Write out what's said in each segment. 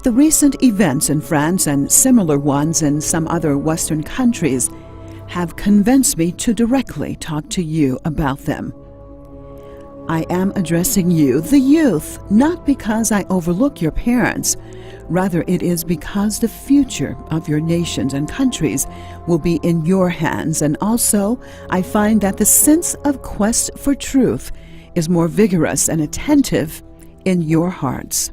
The recent events in France and similar ones in some other Western countries have convinced me to directly talk to you about them. I am addressing you, the youth, not because I overlook your parents. Rather, it is because the future of your nations and countries will be in your hands, and also I find that the sense of quest for truth is more vigorous and attentive in your hearts.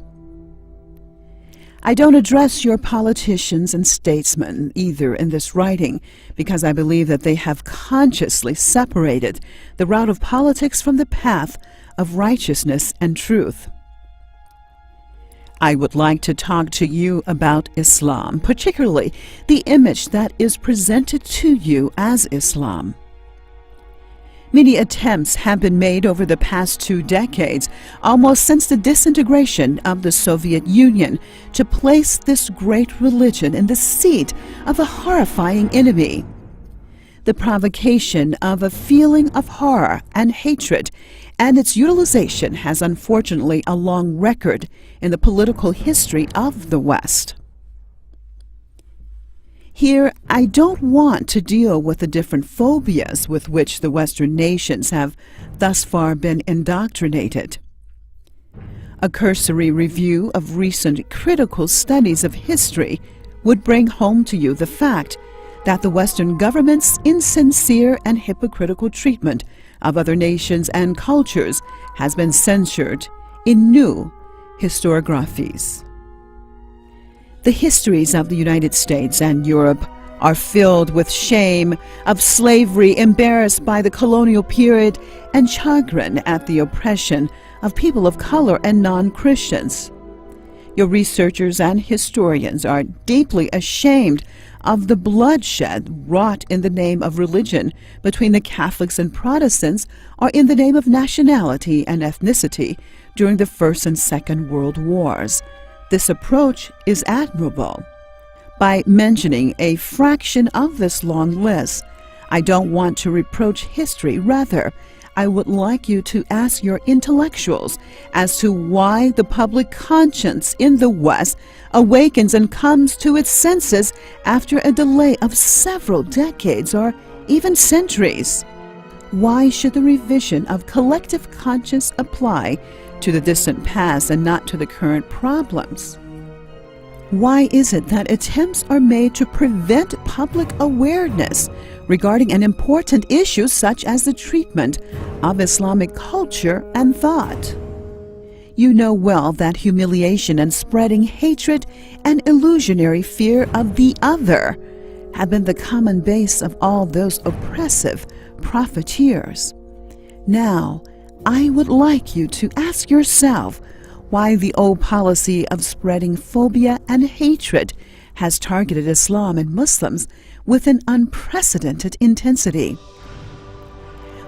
I don't address your politicians and statesmen either in this writing, because I believe that they have consciously separated the route of politics from the path of righteousness and truth. I would like to talk to you about Islam, particularly the image that is presented to you as Islam. Many attempts have been made over the past 2 decades, almost since the disintegration of the Soviet Union, to place this great religion in the seat of a horrifying enemy. The provocation of a feeling of horror and hatred and its utilization has unfortunately a long record in the political history of the West. Here, I don't want to deal with the different phobias with which the Western nations have thus far been indoctrinated. A cursory review of recent critical studies of history would bring home to you the fact that the Western government's insincere and hypocritical treatment of other nations and cultures has been censured in new historiographies. The histories of the United States and Europe are filled with shame of slavery embarrassed by the colonial period and chagrin at the oppression of people of color and non-Christians. Your researchers and historians are deeply ashamed of the bloodshed wrought in the name of religion between the Catholics and Protestants, or in the name of nationality and ethnicity during the First and Second World Wars. This approach is admirable. By mentioning a fraction of this long list, I don't want to reproach history. Rather, I would like you to ask your intellectuals as to why the public conscience in the West awakens and comes to its senses after a delay of several decades or even centuries. Why should the revision of collective conscience apply to the distant past and not to the current problems? Why is it that attempts are made to prevent public awareness regarding an important issue such as the treatment of Islamic culture and thought? You know well that humiliation and spreading hatred and illusionary fear of the other have been the common base of all those oppressive profiteers. Now, I would like you to ask yourself why the old policy of spreading phobia and hatred has targeted Islam and Muslims with an unprecedented intensity.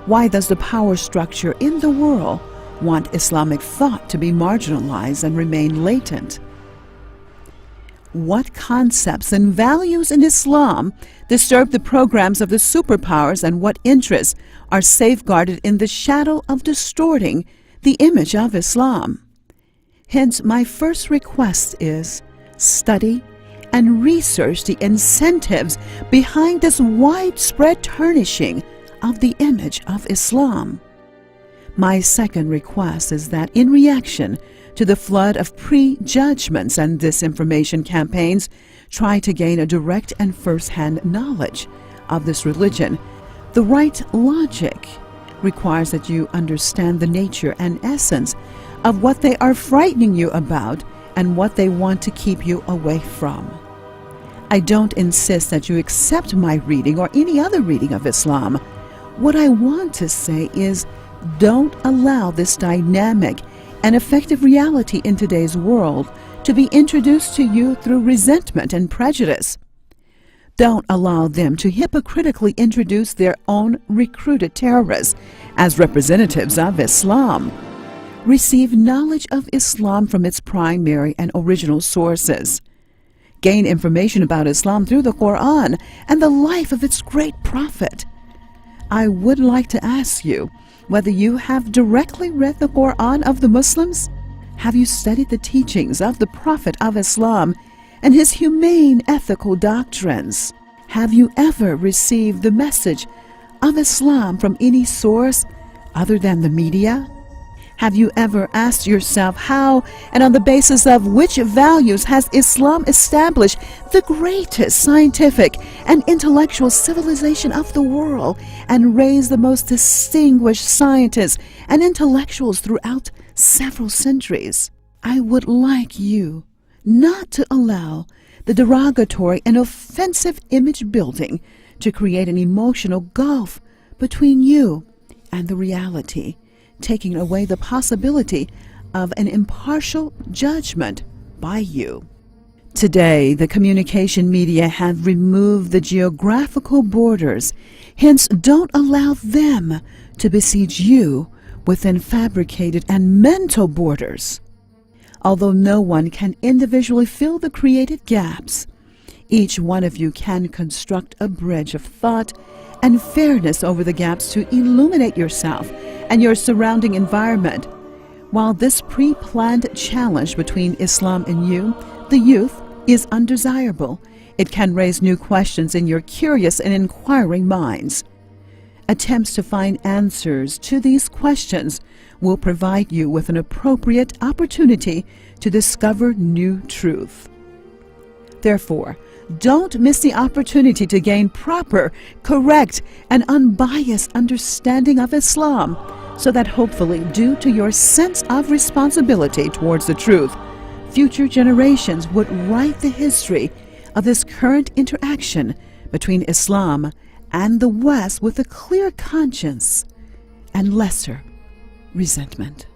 Why does the power structure in the world want Islamic thought to be marginalized and remain latent? What concepts and values in Islam disturb the programs of the superpowers, and what interests are safeguarded in the shadow of distorting the image of Islam? Hence, my first request is study and research the incentives behind this widespread tarnishing of the image of Islam. My second request is that in reaction to the flood of prejudgments and disinformation campaigns, try to gain a direct and first-hand knowledge of this religion. The right logic requires that you understand the nature and essence of what they are frightening you about and what they want to keep you away from. I don't insist that you accept my reading or any other reading of Islam. What I want to say is, don't allow this dynamic and effective reality in today's world to be introduced to you through resentment and prejudice. Don't allow them to hypocritically introduce their own recruited terrorists as representatives of Islam. Receive knowledge of Islam from its primary and original sources. Gain information about Islam through the Quran and the life of its great prophet. I would like to ask you whether you have directly read the Quran of the Muslims. Have you studied the teachings of the Prophet of Islam and his humane ethical doctrines? Have you ever received the message of Islam from any source other than the media? Have you ever asked yourself how and on the basis of which values has Islam established the greatest scientific and intellectual civilization of the world and raised the most distinguished scientists and intellectuals throughout several centuries? I would like you not to allow the derogatory and offensive image building to create an emotional gulf between you and the reality, taking away the possibility of an impartial judgment by you. Today, the communication media have removed the geographical borders. Hence, don't allow them to besiege you within fabricated and mental borders. Although no one can individually fill the created gaps, each one of you can construct a bridge of thought and fairness over the gaps to illuminate yourself and your surrounding environment. While this pre-planned challenge between Islam and you, the youth, is undesirable, it can raise new questions in your curious and inquiring minds. Attempts to find answers to these questions will provide you with an appropriate opportunity to discover new truth. Therefore, don't miss the opportunity to gain proper, correct, and unbiased understanding of Islam, so that hopefully, due to your sense of responsibility towards the truth, future generations would write the history of this current interaction between Islam and the West with a clear conscience and lesser resentment.